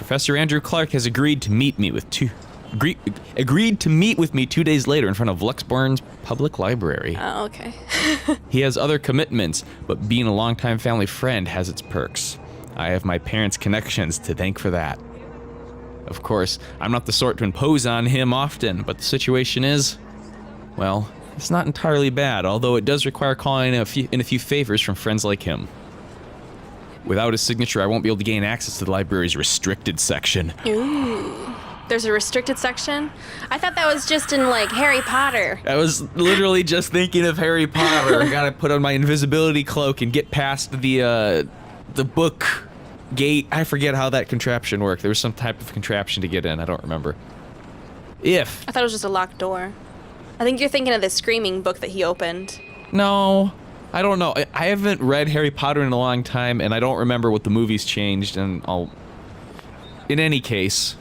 Professor Andrew Clark has agreed to meet me with agreed to meet with me 2 days later in front of Luxbourne's public library. Oh, okay. He has other commitments, but being a longtime family friend has its perks. I have my parents' connections to thank for that. Of course, I'm not the sort to impose on him often, but the situation is, well, it's not entirely bad, although it does require calling in a few favors from friends like him. Without his signature, I won't be able to gain access to the library's restricted section. Ooh. There's a restricted section? I thought that was just in, like, Harry Potter. I was literally just thinking of Harry Potter. I gotta put on my invisibility cloak and get past the book gate. I forget how that contraption worked. There was some type of contraption to get in. I don't remember. I thought it was just a locked door. I think you're thinking of the Screaming book that he opened. No, I don't know. I haven't read Harry Potter in a long time, and I don't remember what the movies changed, and in any case,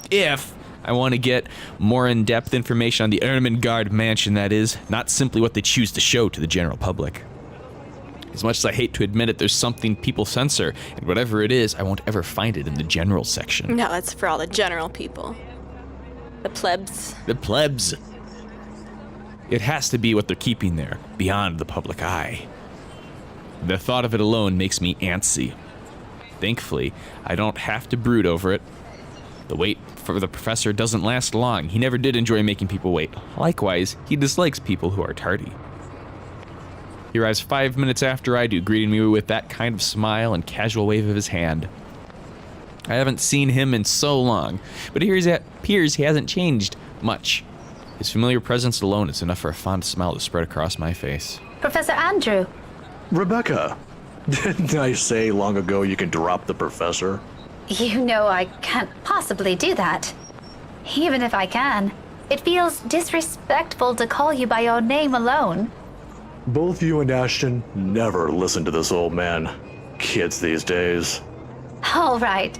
if I want to get more in-depth information on the Ermengarde Mansion, that is, not simply what they choose to show to the general public. As much as I hate to admit it, there's something people censor, and whatever it is, I won't ever find it in the general section. No, that's for all the general people. The plebs. The plebs. It has to be what they're keeping there, beyond the public eye. The thought of it alone makes me antsy. Thankfully, I don't have to brood over it. The wait for the professor doesn't last long. He never did enjoy making people wait. Likewise, he dislikes people who are tardy. He arrives 5 minutes after I do, greeting me with that kind of smile and casual wave of his hand. I haven't seen him in so long, but it appears he hasn't changed much. His familiar presence alone is enough for a fond smile to spread across my face. Professor Andrew. Rebecca, didn't I say long ago you can drop the professor? You know I can't possibly do that. Even if I can, it feels disrespectful to call you by your name alone. Both you and Ashton never listen to this old man. Kids these days. All right,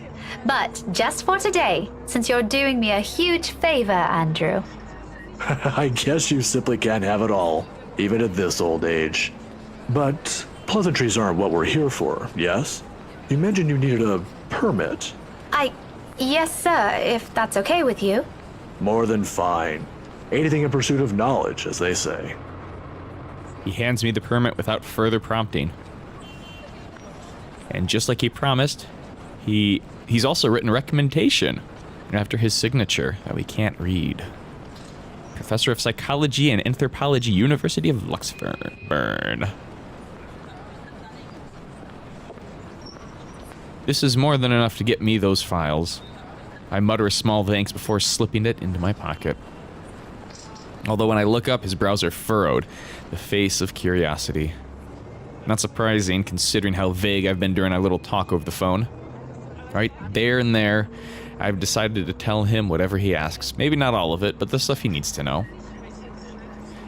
but just for today, since you're doing me a huge favor, Andrew. I guess you simply can't have it all, even at this old age. But pleasantries aren't what we're here for, yes? You mentioned you needed a permit. Yes, sir, if that's okay with you. More than fine. Anything in pursuit of knowledge, as they say. He hands me the permit without further prompting. And just like he promised, he's also written a recommendation after his signature that we can't read. Professor of Psychology and Anthropology, University of Luxbourne. This is more than enough to get me those files. I mutter a small thanks before slipping it into my pocket. Although when I look up, his brows are furrowed, the face of curiosity. Not surprising, considering how vague I've been during our little talk over the phone. Right there and there, I've decided to tell him whatever he asks. Maybe not all of it, but the stuff he needs to know.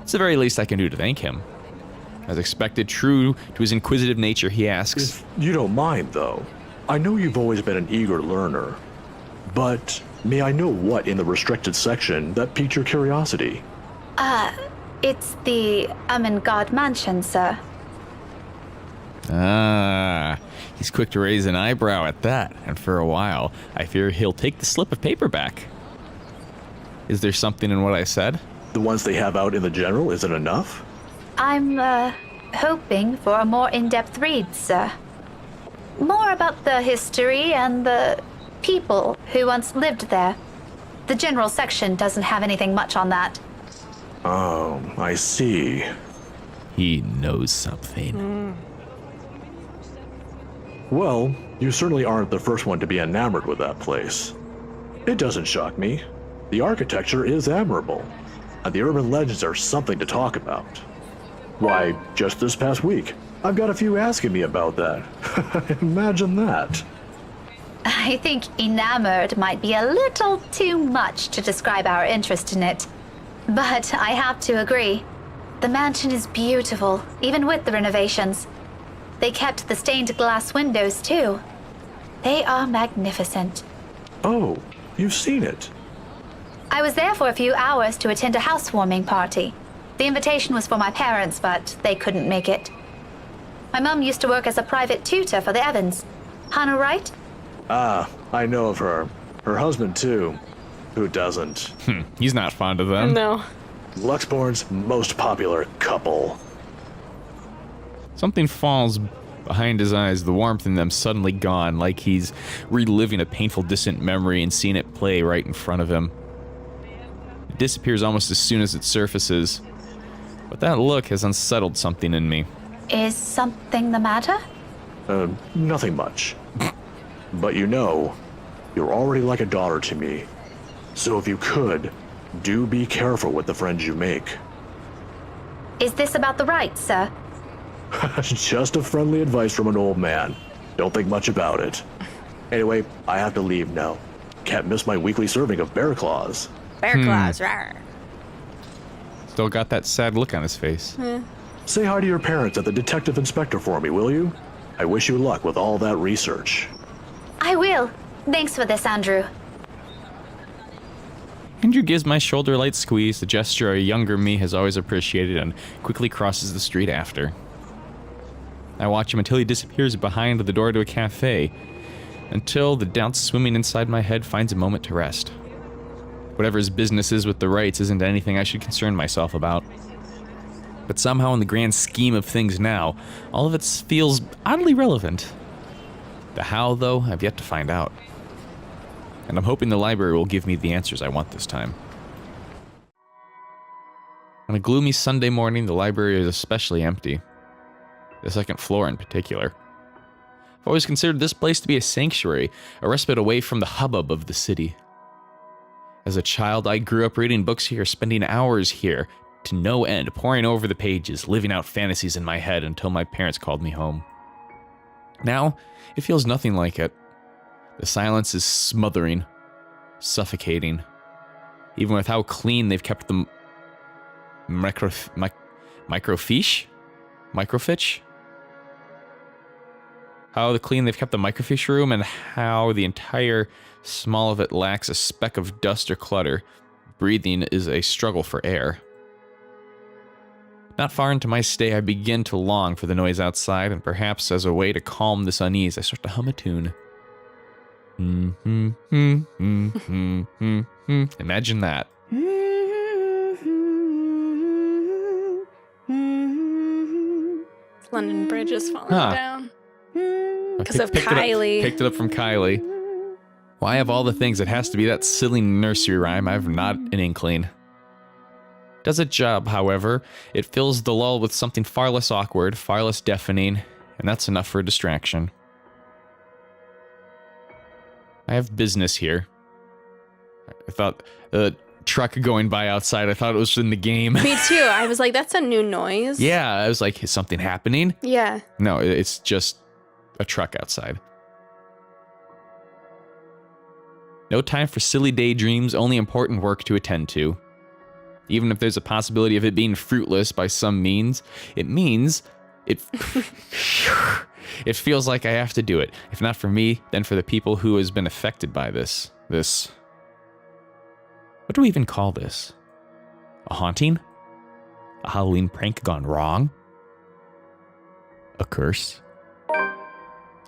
It's the very least I can do to thank him. As expected, true to his inquisitive nature, he asks, If you don't mind, though, I know you've always been an eager learner, but may I know what in the restricted section that piqued your curiosity? It's the Ermengarde Mansion, sir. He's quick to raise an eyebrow at that, and for a while, I fear he'll take the slip of paper back. Is there something in what I said? The ones they have out in the general isn't enough? I'm, hoping for a more in-depth read, sir. More about the history and the people who once lived there. The general section doesn't have anything much on that. Oh, I see. He knows something. Well, you certainly aren't the first one to be enamored with that place. It doesn't shock me. The architecture is admirable, and the urban legends are something to talk about. Why, just this past week, I've got a few asking me about that. Imagine that. I think enamored might be a little too much to describe our interest in it. But I have to agree. The mansion is beautiful, even with the renovations. They kept the stained glass windows, too. They are magnificent. Oh, you've seen it. I was there for a few hours to attend a housewarming party. The invitation was for my parents, but they couldn't make it. My mum used to work as a private tutor for the Evans. Hannah, right? Ah, I know of her. Her husband, too. Who doesn't? He's not fond of them. No. Luxborn's most popular couple. Something falls behind his eyes, the warmth in them suddenly gone, like he's reliving a painful, distant memory and seeing it play right in front of him. It disappears almost as soon as it surfaces, but that look has unsettled something in me. Is something the matter? Nothing much. But you know, you're already like a daughter to me. So if you could, do be careful with the friends you make. Is this about the rights, sir? Just a friendly advice from an old man. Don't think much about it. Anyway, I have to leave now. Can't miss my weekly serving of bear claws. Bear claws, rawr. Still got that sad look on his face. Say hi to your parents at the detective inspector for me, will you? I wish you luck with all that research. I will. Thanks for this, Andrew. Andrew gives my shoulder a light squeeze, the gesture a younger me has always appreciated, and quickly crosses the street after. I watch him until he disappears behind the door to a cafe, until the doubt swimming inside my head finds a moment to rest. Whatever his business is with the rights isn't anything I should concern myself about. But somehow in the grand scheme of things now, all of it feels oddly relevant. The how, though, I've yet to find out. And I'm hoping the library will give me the answers I want this time. On a gloomy Sunday morning, the library is especially empty. The second floor in particular. I've always considered this place to be a sanctuary, a respite away from the hubbub of the city. As a child, I grew up reading books here, spending hours here, to no end, poring over the pages, living out fantasies in my head until my parents called me home. Now, it feels nothing like it. The silence is smothering, suffocating. Even with how clean they've kept the microfiche? How clean they've kept the microfiche room, and how the entire small of it lacks a speck of dust or clutter. Breathing is a struggle for air. Not far into my stay, I begin to long for the noise outside, and perhaps as a way to calm this unease, I start to hum a tune. Imagine that. London Bridge is falling down. Because of Kylie. Picked it up from Kylie. Why of all the things it has to be that silly nursery rhyme? I've not an inkling. Does its job, however. It fills the lull with something far less awkward, far less deafening, and that's enough for a distraction. I have business here. I thought the truck going by outside, I thought it was in the game. Me too. I was like, that's a new noise. Yeah, I was like, is something happening? Yeah. No, it's just a truck outside. No time for silly daydreams, only important work to attend to. Even if there's a possibility of it being fruitless by some means, it means it it feels like I have to do it. If not for me, then for the people who has been affected by this. What do we even call this? A haunting? A Halloween prank gone wrong? A curse?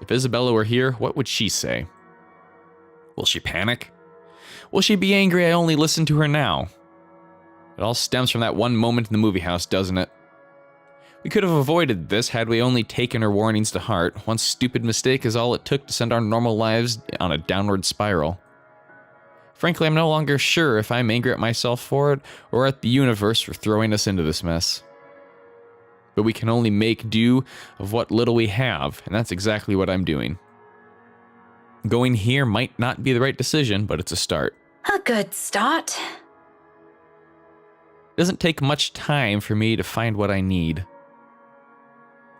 If Isabella were here, what would she say? Will she panic? Will she be angry I only listen to her now? It all stems from that one moment in the movie house, doesn't it? We could have avoided this had we only taken her warnings to heart. One stupid mistake is all it took to send our normal lives on a downward spiral. Frankly, I'm no longer sure if I'm angry at myself for it or at the universe for throwing us into this mess. But we can only make do of what little we have, and that's exactly what I'm doing. Going here might not be the right decision, but it's a start. A good start. It doesn't take much time for me to find what I need.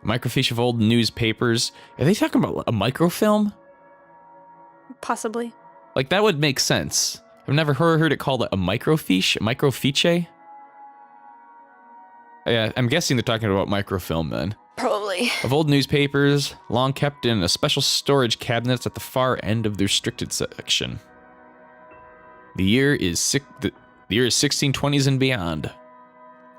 A microfiche of old newspapers. Are they talking about a microfilm? Possibly. Like, that would make sense. I've never heard it called a microfiche? A microfiche? Yeah, I'm guessing they're talking about microfilm then. Probably. Of old newspapers, long kept in a special storage cabinets at the far end of the restricted section. The year is 1620s and beyond.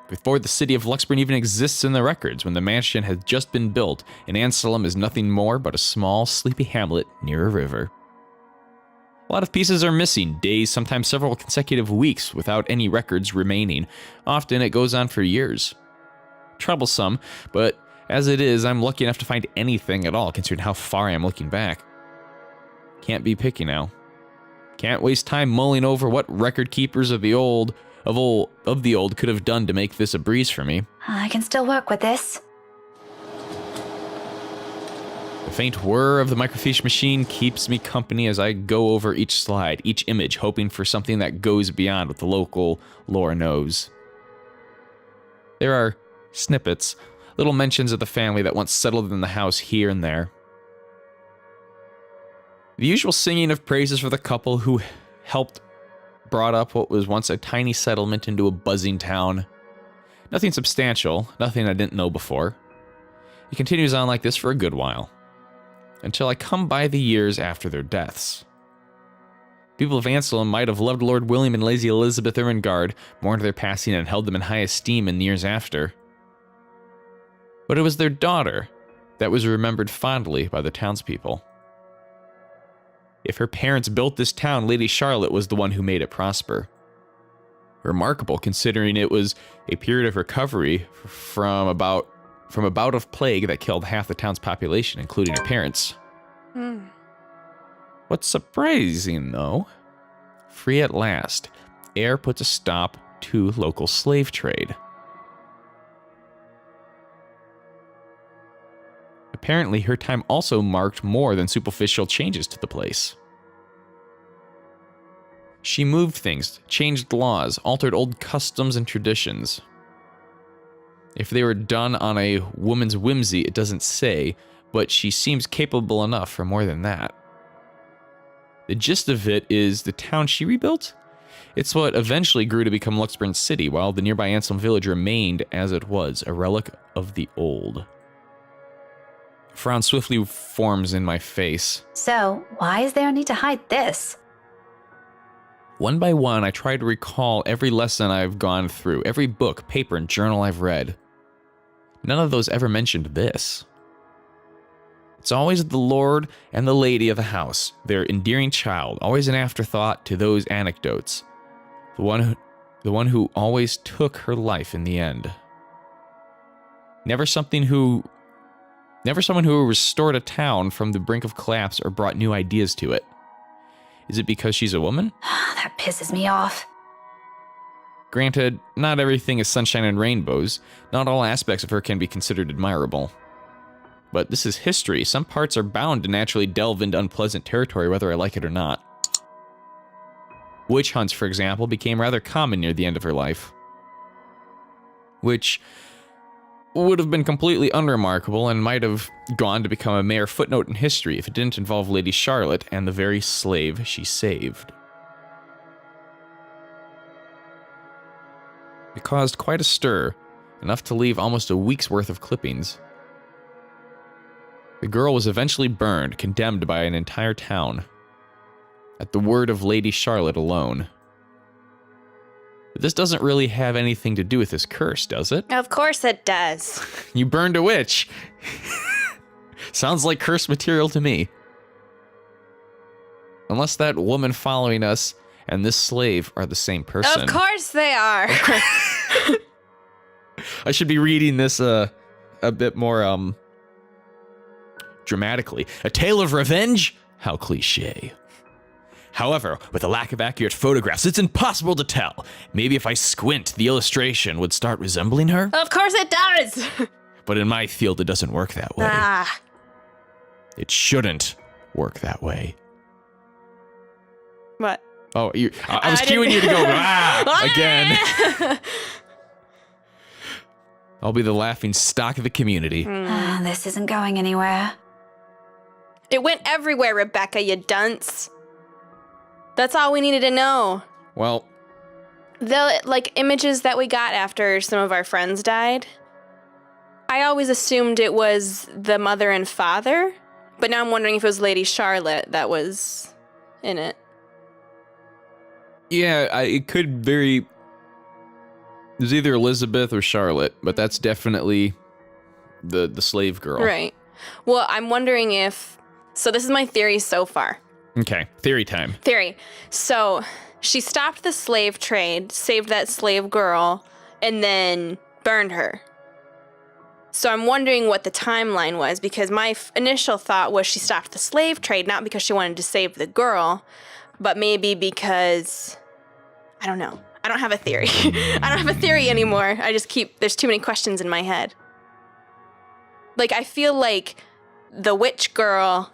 Before the city of Luxburn even exists in the records, when the mansion had just been built, and Anselm is nothing more but a small, sleepy hamlet near a river. A lot of pieces are missing, days, sometimes several consecutive weeks without any records remaining. Often it goes on for years. Troublesome, but as it is, I'm lucky enough to find anything at all, considering how far I am looking back. Can't be picky now. Can't waste time mulling over what record keepers of the old could have done to make this a breeze for me. I can still work with this. The faint whir of the microfiche machine keeps me company as I go over each slide, each image, hoping for something that goes beyond what the local lore knows. There are snippets, little mentions of the family that once settled in the house here and there. The usual singing of praises for the couple who helped brought up what was once a tiny settlement into a buzzing town. Nothing substantial, nothing I didn't know before. It continues on like this for a good while, until I come by the years after their deaths. People of Anselm might have loved Lord William and Lady Elizabeth Ermengarde, mourned their passing and held them in high esteem in the years after. But it was their daughter that was remembered fondly by the townspeople. If her parents built this town, Lady Charlotte was the one who made it prosper. Remarkable, considering it was a period of recovery from a bout of plague that killed half the town's population, including her parents. What's surprising, though, free at last, Eyre puts a stop to local slave trade. Apparently, her time also marked more than superficial changes to the place. She moved things, changed laws, altered old customs and traditions. If they were done on a woman's whimsy, it doesn't say, but she seems capable enough for more than that. The gist of it is the town she rebuilt? It's what eventually grew to become Luxburn City, while the nearby Anselm village remained as it was, a relic of the old. A frown swiftly forms in my face. So, why is there a need to hide this? One by one, I try to recall every lesson I've gone through, every book, paper, and journal I've read. None of those ever mentioned this. It's always the lord and the lady of the house, their endearing child, always an afterthought to those anecdotes. The one who always took her life in the end. Never someone who restored a town from the brink of collapse or brought new ideas to it. Is it because she's a woman? That pisses me off. Granted, not everything is sunshine and rainbows. Not all aspects of her can be considered admirable. But this is history. Some parts are bound to naturally delve into unpleasant territory whether I like it or not. Witch hunts, for example, became rather common near the end of her life. Which would have been completely unremarkable and might have gone to become a mere footnote in history if it didn't involve Lady Charlotte and the very slave she saved. It caused quite a stir, enough to leave almost a week's worth of clippings. The girl was eventually burned, condemned by an entire town, at the word of Lady Charlotte alone. But this doesn't really have anything to do with this curse, does it? Of course it does. You burned a witch. Sounds like curse material to me. Unless that woman following us and this slave are the same person. Of course they are. I should be reading this a bit more dramatically. A tale of revenge? How cliche. However, with a lack of accurate photographs, it's impossible to tell. Maybe if I squint, the illustration would start resembling her? Of course it does! But in my field, it doesn't work that way. It shouldn't work that way. What? Oh, I was cueing you to go, again. I'll be the laughing stock of the community. This isn't going anywhere. It went everywhere, Rebecca, you dunce. That's all we needed to know. Well, The images that we got after some of our friends died, I always assumed it was the mother and father, but now I'm wondering if it was Lady Charlotte that was in it. yeah, it could very... There's either Elizabeth or Charlotte, but that's definitely the slave girl. Right. Well, I'm wondering if... So this is my theory so far. Okay, theory time. Theory. So she stopped the slave trade, saved that slave girl, and then burned her. So I'm wondering what the timeline was, because my initial thought was she stopped the slave trade, not because she wanted to save the girl, but maybe because, I don't know. I don't have a theory. I don't have a theory anymore. There's too many questions in my head. Like, I feel like the witch girl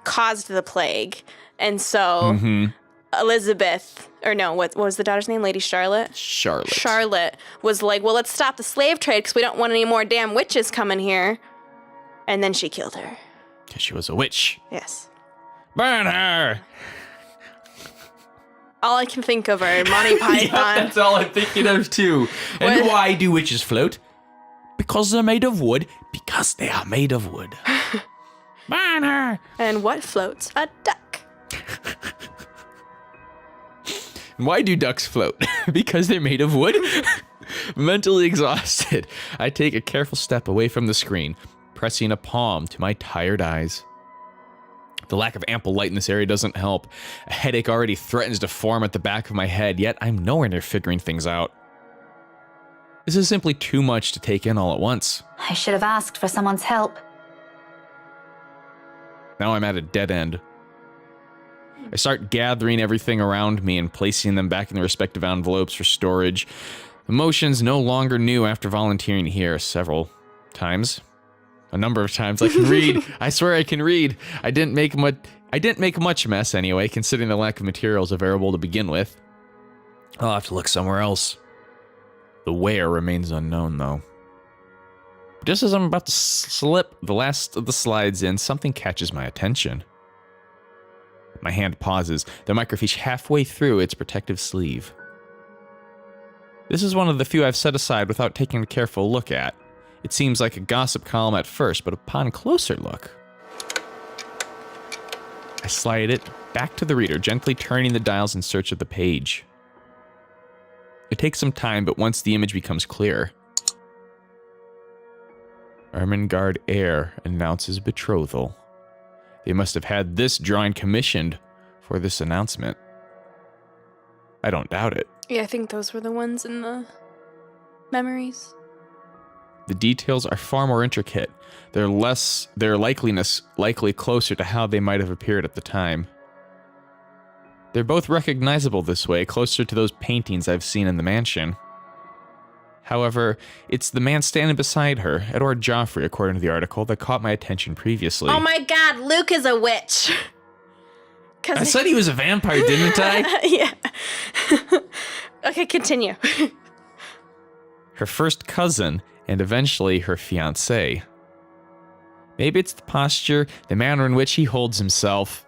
caused the plague, and so Elizabeth, or no, what was the daughter's name? Lady Charlotte? Charlotte was like, well, let's stop the slave trade because we don't want any more damn witches coming here. And then she killed her. Because she was a witch. Yes. Burn her! All I can think of are Monty Python. Yep, that's all I'm thinking of too. And What? why do witches float? Because they're made of wood. Because they are made of wood. Burn her! And what floats? A duck. And why do ducks float? Because they're made of wood? Mentally exhausted, I take a careful step away from the screen, pressing a palm to my tired eyes. The lack of ample light in this area doesn't help. A headache already threatens to form at the back of my head, yet I'm nowhere near figuring things out. This is simply too much to take in all at once. I should have asked for someone's help. Now I'm at a dead end. I start gathering everything around me and placing them back in their respective envelopes for storage. Emotions no longer new after volunteering here several times. A number of times. I can read. I swear I can read. I didn't make much mess anyway, considering the lack of materials available to begin with. I'll have to look somewhere else. The where remains unknown, though. Just as I'm about to slip the last of the slides in, something catches my attention. My hand pauses, the microfiche halfway through its protective sleeve. This is one of the few I've set aside without taking a careful look at. It seems like a gossip column at first, but upon closer look, I slide it back to the reader, gently turning the dials in search of the page. It takes some time, but once the image becomes clear, Ermengarde heir announces betrothal. They must have had this drawing commissioned for this announcement. I don't doubt it. Yeah, I think those were the ones in the memories. The details are far more intricate. Their likeliness likely closer to how they might have appeared at the time. They're both recognizable this way, closer to those paintings I've seen in the mansion. However, it's the man standing beside her, Edward Joffrey, according to the article, that caught my attention previously. Oh my god, Luke is a witch. I said he was a vampire, didn't I? Yeah. Okay, continue. Her first cousin, and eventually her fiancé. Maybe it's the posture, the manner in which he holds himself,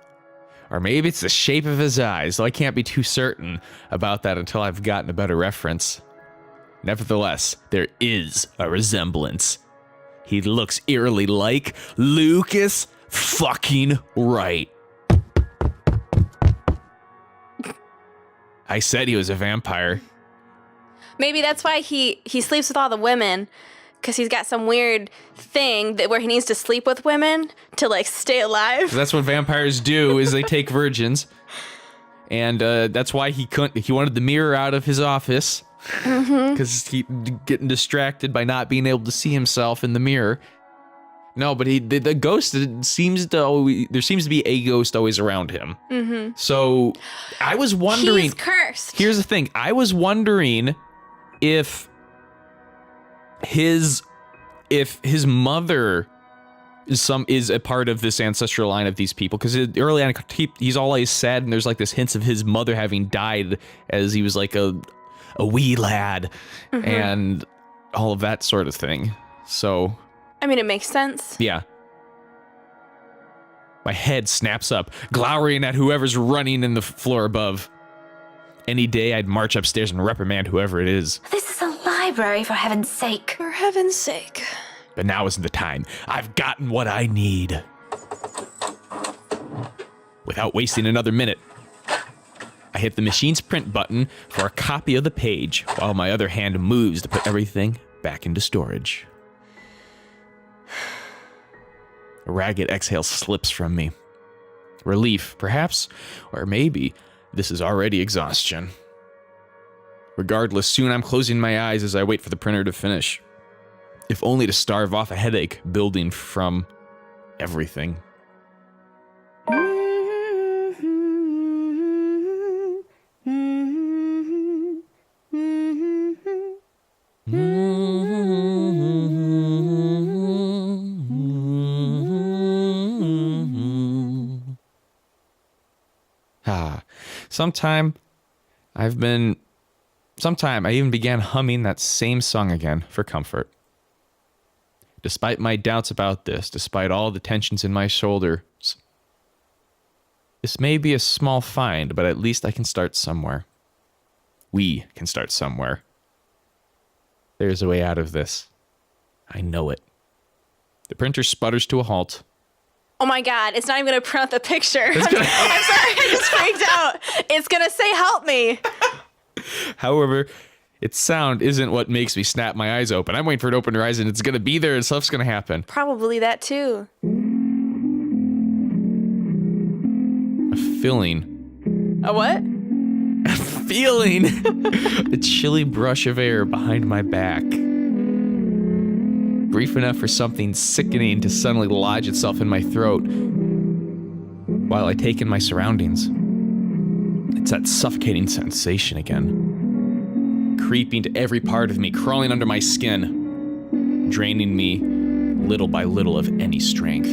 or maybe it's the shape of his eyes, though I can't be too certain about that until I've gotten a better reference. Nevertheless, there is a resemblance. He looks eerily like Lucas fucking Wright. I said he was a vampire. Maybe that's why he sleeps with all the women, because he's got some weird thing where he needs to sleep with women to like stay alive. That's what vampires do, is they take virgins. And that's why he wanted the mirror out of his office. Because he getting distracted by not being able to see himself in the mirror. No, but the ghost there seems to be a ghost always around him. Mm-hmm. So I was wondering. He's cursed. Here's the thing. I was wondering if his mother is a part of this ancestral line of these people, because early on he's always sad, and there's like this hints of his mother having died as he was like a wee lad, and all of that sort of thing. So, I mean, it makes sense. Yeah. My head snaps up, glowering at whoever's running in the floor above. Any day I'd march upstairs and reprimand whoever it is. This is a library, for heaven's sake. For heaven's sake. But now isn't the time. I've gotten what I need. Without wasting another minute, I hit the machine's print button for a copy of the page, while my other hand moves to put everything back into storage. A ragged exhale slips from me. Relief, perhaps, or maybe this is already exhaustion. Regardless, soon I'm closing my eyes as I wait for the printer to finish. If only to starve off a headache building from everything. Sometime I even began humming that same song again for comfort. Despite my doubts about this, despite all the tensions in my shoulders, this may be a small find, but at least I can start somewhere. We can start somewhere. There's a way out of this. I know it. The printer sputters to a halt. Oh my god, it's not even gonna print out the picture. I'm sorry, I just freaked out. It's gonna say help me. However, its sound isn't what makes me snap my eyes open. I'm waiting for it to open her eyes and it's gonna be there and stuff's gonna happen. Probably that too. A feeling. A what? A feeling. A chilly brush of air behind my back. Brief enough for something sickening to suddenly lodge itself in my throat while I take in my surroundings. It's that suffocating sensation again, creeping to every part of me, crawling under my skin, draining me little by little of any strength.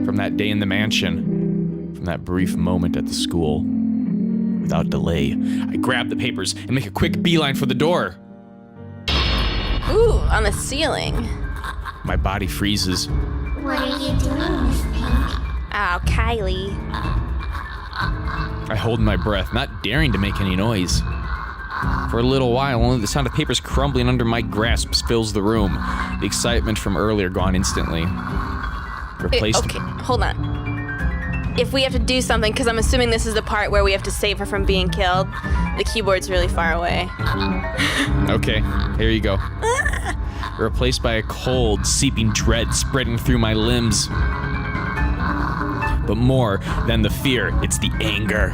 From that day in the mansion, from that brief moment at the school, without delay, I grab the papers and make a quick beeline for the door. Ooh, on the ceiling. My body freezes. What are you doing, Miss Pink? Oh, Kylie. I hold my breath, not daring to make any noise. For a little while, only the sound of papers crumbling under my grasp fills the room. The excitement from earlier gone instantly. Replaced. Okay, hold on. If we have to do something, because I'm assuming this is the part where we have to save her from being killed, the keyboard's really far away. Okay, here you go. Replaced by a cold, seeping dread spreading through my limbs. But more than the fear, it's the anger.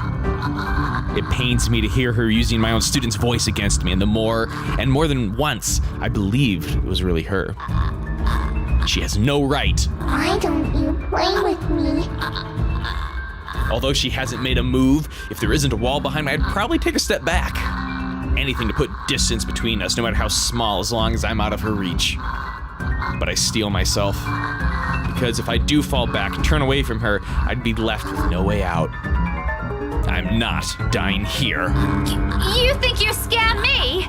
It pains me to hear her using my own student's voice against me, and more than once, I believed it was really her. She has no right. Why don't you play with me? Although she hasn't made a move, if there isn't a wall behind me, I'd probably take a step back. Anything to put distance between us, no matter how small, as long as I'm out of her reach. But I steel myself. Because if I do fall back and turn away from her, I'd be left with no way out. I'm not dying here. You think you scam me?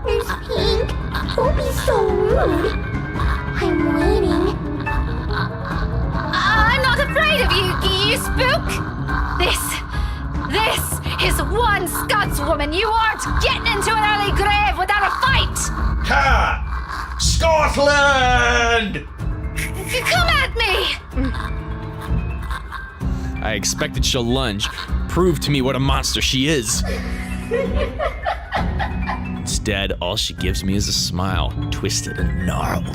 Miss Pink, don't be so rude. I'm waiting. I'm not afraid of you, you spook. This is one Scotswoman. You aren't getting into an early grave without a fight. Ha! Scotland! Come at me! I expected she'll lunge, prove to me what a monster she is. Instead, all she gives me is a smile, twisted and gnarled.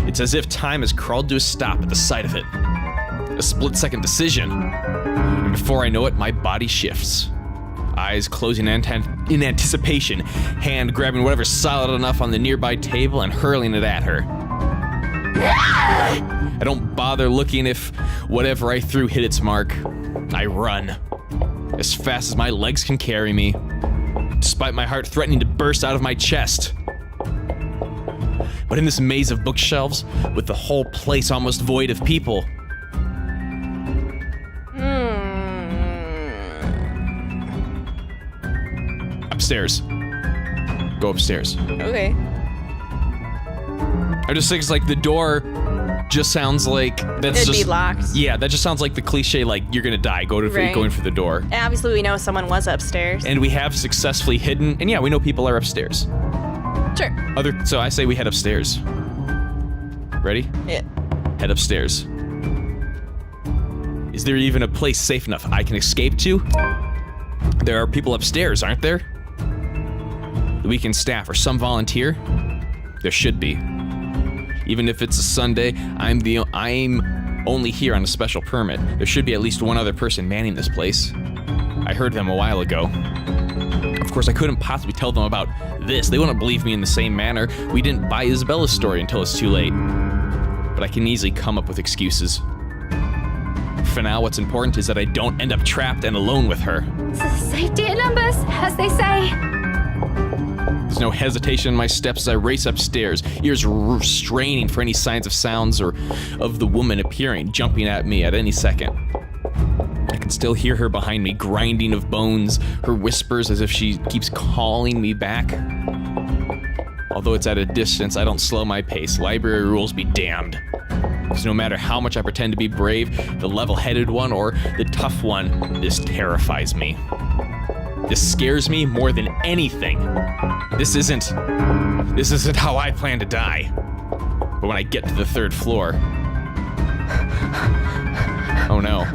It's as if time has crawled to a stop at the sight of it. A split-second decision. And before I know it, my body shifts. Eyes closing in anticipation, hand grabbing whatever's solid enough on the nearby table and hurling it at her. I don't bother looking if whatever I threw hit its mark. I run. As fast as my legs can carry me, despite my heart threatening to burst out of my chest. But in this maze of bookshelves, with the whole place almost void of people, upstairs. Go upstairs. Okay. I just think it's like the door just sounds like that's It'd just be locked. Yeah, that just sounds like the cliche, like you're gonna die. Going for the door. And obviously we know someone was upstairs. And we have successfully hidden, and yeah, we know people are upstairs. Sure. So I say we head upstairs. Ready? Yeah. Head upstairs. Is there even a place safe enough I can escape to? There are people upstairs, aren't there? The weekend staff or some volunteer? There should be. Even if it's a Sunday, I'm only here on a special permit. There should be at least one other person manning this place. I heard them a while ago. Of course, I couldn't possibly tell them about this. They wouldn't believe me in the same manner. We didn't buy Isabella's story until it's too late. But I can easily come up with excuses. For now, what's important is that I don't end up trapped and alone with her. Safety in numbers, as they say. There's no hesitation in my steps as I race upstairs, ears straining for any signs of sounds or of the woman appearing, jumping at me at any second. I can still hear her behind me, grinding of bones, her whispers as if she keeps calling me back. Although it's at a distance, I don't slow my pace. Library rules be damned. Because no matter how much I pretend to be brave, the level-headed one or the tough one, this terrifies me. This scares me more than anything. This isn't how I plan to die. But when I get to the 3rd floor... Oh no.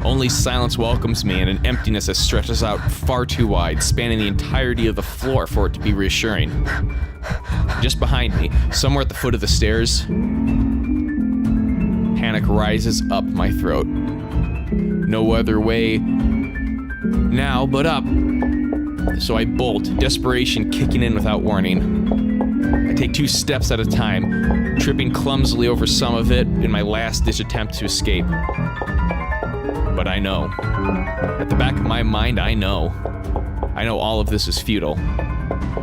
Only silence welcomes me and an emptiness that stretches out far too wide, spanning the entirety of the floor for it to be reassuring. Just behind me, somewhere at the foot of the stairs, panic rises up my throat. No other way now but up. So I bolt, desperation kicking in without warning. I take 2 steps at a time, tripping clumsily over some of it in my last-ditch attempt to escape. But I know. At the back of my mind, I know. I know all of this is futile.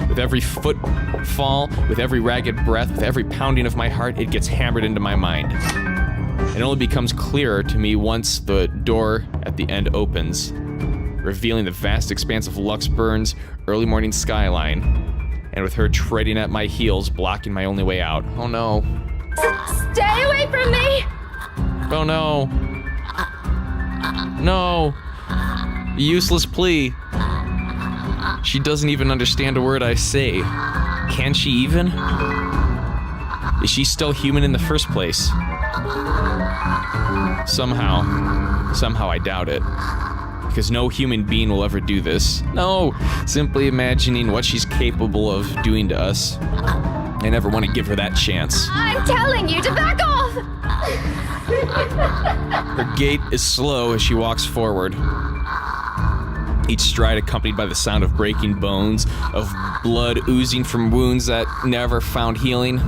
With every footfall, with every ragged breath, with every pounding of my heart, it gets hammered into my mind. It only becomes clearer to me once the door at the end opens, revealing the vast expanse of Luxburn's early morning skyline, and with her treading at my heels, blocking my only way out. Oh no. Stay away from me! Oh no. No. Useless plea. She doesn't even understand a word I say. Can she even? Is she still human in the first place? Somehow I doubt it. Because no human being will ever do this. No, simply imagining what she's capable of doing to us. I never want to give her that chance. I'm telling you to back off! Her gait is slow as she walks forward. Each stride accompanied by the sound of breaking bones, of blood oozing from wounds that never found healing.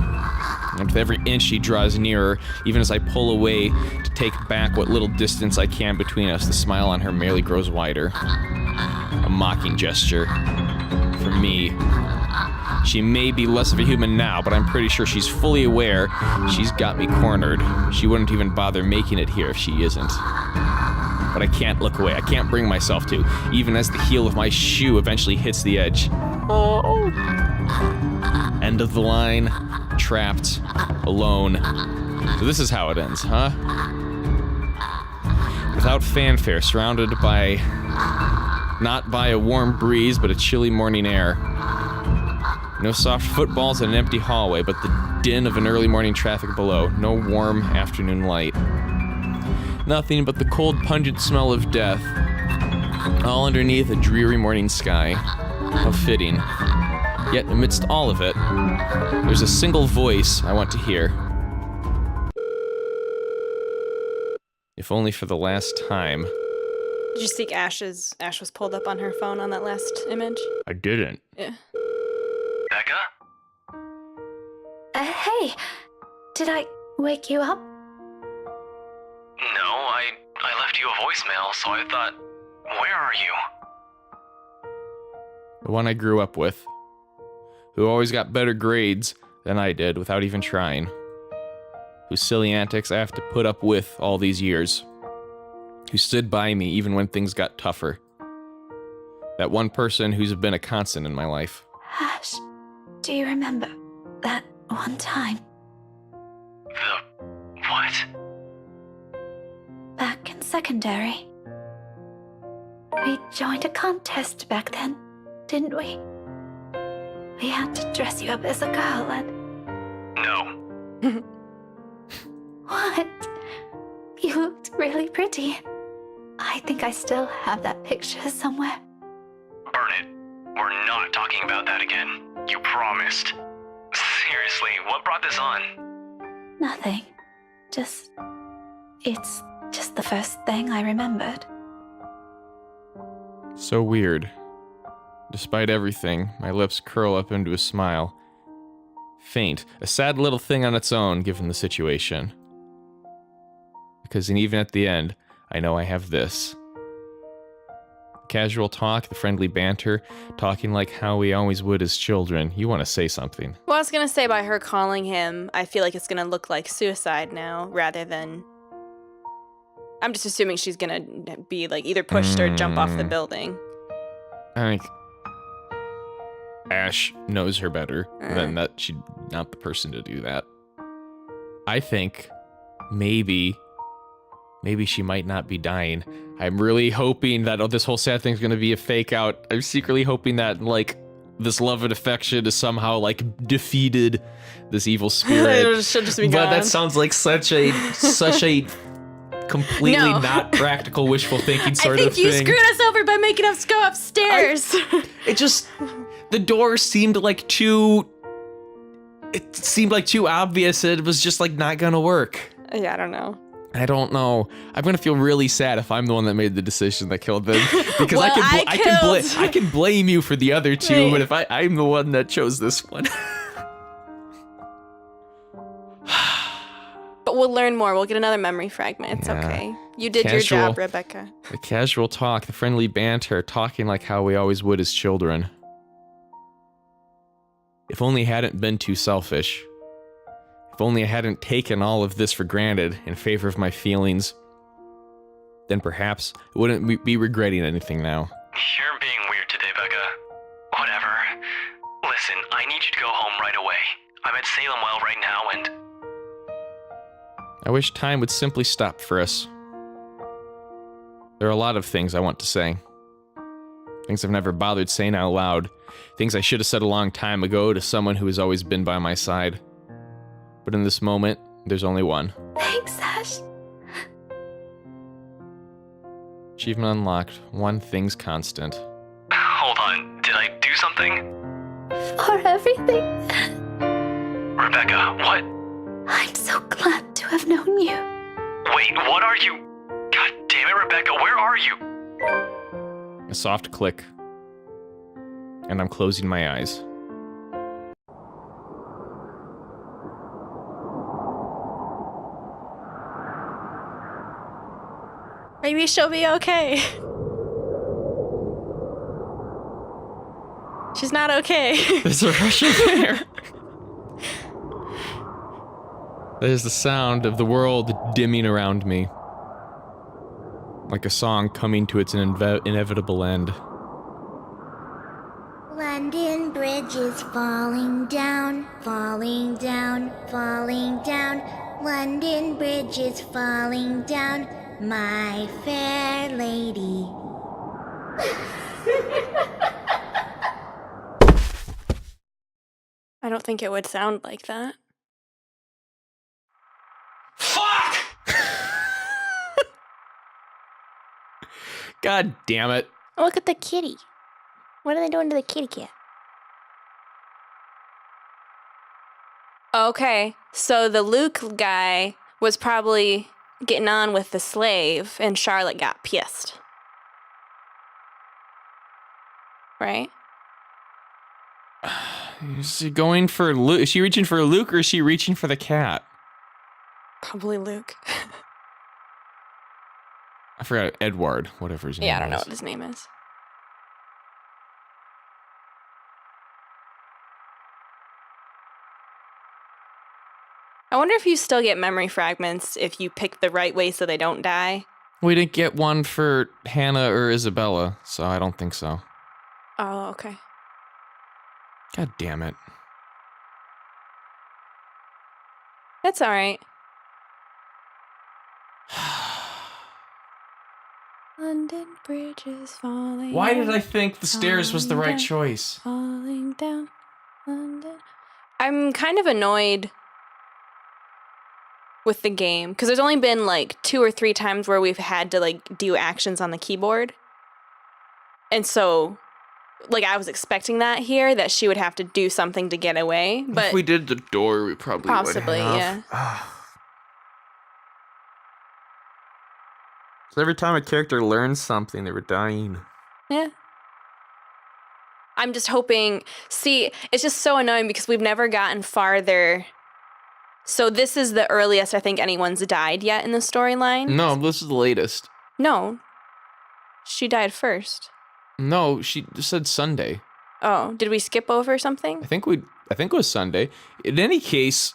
And with every inch she draws nearer, even as I pull away to take back what little distance I can between us, the smile on her merely grows wider. A mocking gesture. For me. She may be less of a human now, but I'm pretty sure she's fully aware she's got me cornered. She wouldn't even bother making it here if she isn't. But I can't look away. I can't bring myself to, even as the heel of my shoe eventually hits the edge. Oh. End of the line. Trapped. Alone. So this is how it ends, huh? Without fanfare, surrounded by... not by a warm breeze, but a chilly morning air. No soft footballs in an empty hallway, but the din of an early morning traffic below. No warm afternoon light. Nothing but the cold, pungent smell of death. All underneath a dreary morning sky. How fitting. Yet amidst all of it, there's a single voice I want to hear. If only for the last time. Did you see Ash was pulled up on her phone on that last image? I didn't. Yeah. Becca? Hey, did I wake you up? No, I left you a voicemail, so I thought, where are you? The one I grew up with. Who always got better grades than I did without even trying. Whose silly antics I have to put up with all these years. Who stood by me even when things got tougher. That one person who's been a constant in my life. Ash, do you remember that one time? The what? Back in secondary. We joined a contest back then, didn't we? We had to dress you up as a girl and... No. What? You looked really pretty. I think I still have that picture somewhere. Burn it. We're not talking about that again. You promised. Seriously, what brought this on? Nothing. It's just the first thing I remembered. So weird. Despite everything, my lips curl up into a smile. Faint, a sad little thing on its own, given the situation. Because even at the end, I know I have this. Casual talk, the friendly banter, talking like how we always would as children. You want to say something. Well, I was going to say by her calling him, I feel like it's going to look like suicide now rather than... I'm just assuming she's going to be like either pushed or jump off the building. I think Ash knows her better than that she's not the person to do that. I think maybe she might not be dying. I'm really hoping that this whole sad thing's gonna be a fake out. I'm secretly hoping that, like, this love and affection is somehow, like, defeated this evil spirit. She'll just be But gone. that sounds like such a completely not practical wishful thinking sort of thing. I think you screwed us over by making us go upstairs. It just, the door seemed like too obvious. It was just like not gonna work. Yeah, I don't know. I don't know. I'm gonna feel really sad if I'm the one that made the decision that killed them, because Well, I can blame you for the other two, Right. but if I'm the one that chose this one. But we'll learn more. We'll get another memory fragment. It's Yeah. okay. You did your Casual. job, Rebecca. The casual talk, the friendly banter, talking like how we always would as children. If only I hadn't been too selfish. If only I hadn't taken all of this for granted in favor of my feelings, then perhaps I wouldn't be regretting anything now. You're being weird today, Becca. Whatever. Listen, I need you to go home right away. I'm at Salem Well right now, and I wish time would simply stop for us. There are a lot of things I want to say. Things I've never bothered saying out loud. Things I should have said a long time ago to someone who has always been by my side. But in this moment, there's only one. Thanks, Ash. Achievement unlocked. One thing's constant. hold on. Did I do something? For everything. Rebecca, what? I'm so glad to have known you. Wait, what are you? God damn it, Rebecca, where are you? A soft click. And I'm closing my eyes. Maybe she'll be okay. She's not okay. There's a rush of air. There's the sound of the world dimming around me. Like a song coming to its inevitable end. London Bridge is falling down, falling down, falling down. London Bridge is falling down, my fair lady. I don't think it would sound like that. Fuck! God damn it. Look at the kitty. What are they doing to the kitty cat? Okay, so the Luke guy was probably getting on with the slave, and Charlotte got pissed. Right? Is she going for Luke? Is she reaching for Luke or is she reaching for the cat? Probably Luke. I forgot Edward, whatever his name is. Yeah, I don't know what his name is. I wonder if you still get memory fragments if you pick the right way so they don't die. We didn't get one for Hannah or Isabella, so I don't think so. Oh, okay. God damn it. That's all right. London Bridge is falling. Why did I think the stairs was the right down, choice? Falling down, London. I'm kind of annoyed with the game because there's only been like 2 or 3 times where we've had to like do actions on the keyboard, and so like I was expecting that here, that she would have to do something to get away. But if we did the door, we probably possibly, would have. yeah. So every time a character learns something, they were dying. Yeah. I'm just hoping. See, it's just so annoying because we've never gotten farther. So this is the earliest I think anyone's died yet in the storyline. No, this is the latest. No. She died first. No, she just said Sunday. Oh, did we skip over something? I think it was Sunday. In any case,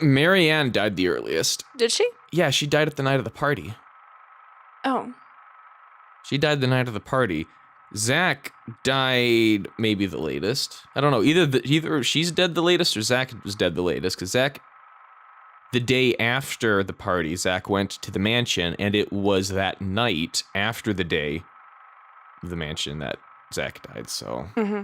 Marianne died the earliest. Did she? Yeah, she died at the night of the party. Oh. She died the night of the party. Zach died maybe the latest. I don't know. Either she's dead the latest or Zach was dead the latest. Because Zach, the day after the party, Zach went to the mansion, and it was that night after the day of the mansion that Zach died. So. Mm-hmm.